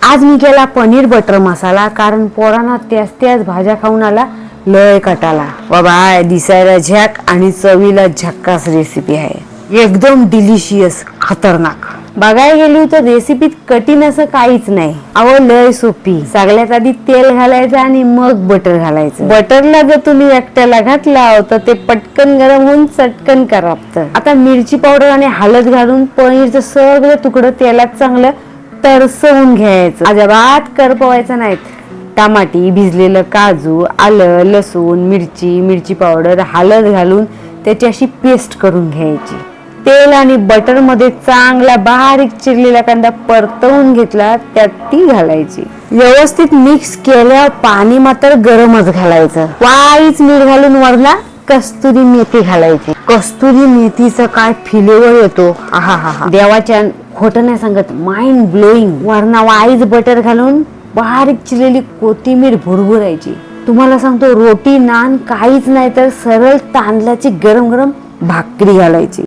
आज मी केला पनीर बटर मसाला, कारण पोरांना त्याच भाज्या खाऊन आला लय कटाला. बाबा दिसायला झॅक आणि चवीला झक्कास रेसिपी आहे. एकदम डिलिशियस, खतरनाक. बघायला गेली तर रेसिपीत कठीण असं काहीच नाही. अहो लय सोपी. सगळ्यात आधी तेल घालायचं आणि मग बटर घालायचं. बटरला जर तुम्ही एकट्याला घातला तर ते पटकन गरम होऊन चटकन करापतं. आता मिरची पावडर आणि हळद घालून पनीरचं सगळं तुकडं तेलात चांगलं तरसवून घ्यायचं. अजिबात करपवायचं नाहीत. टमाटी, भिजलेलं काजू, आलं, लसूण, मिरची पावडर, हळद घालून त्याची अशी पेस्ट करून घ्यायची. तेल आणि बटर मध्ये चांगला बारीक चिरलेला कांदा परतवून घेतला, त्यात ती घालायची. व्यवस्थित मिक्स केल्यावर पाणी मात्र गरमच घालायचं. वाईच मीठ घालून वरला कस्तुरी मेथी घालायची. कस्तुरी मेथीचा काय फ्लेवर येतो, आहा. देवाच्या खोटं नाही सांगत, माइंड ब्लोईंग. वरना वाईच बटर घालून बारीक चिरलेली कोथिंबीर भुरभुरायची. तुम्हाला सांगतो, रोटी नान काहीच नाही तर सरळ तांदळाची गरम गरम भाकरी घालायची.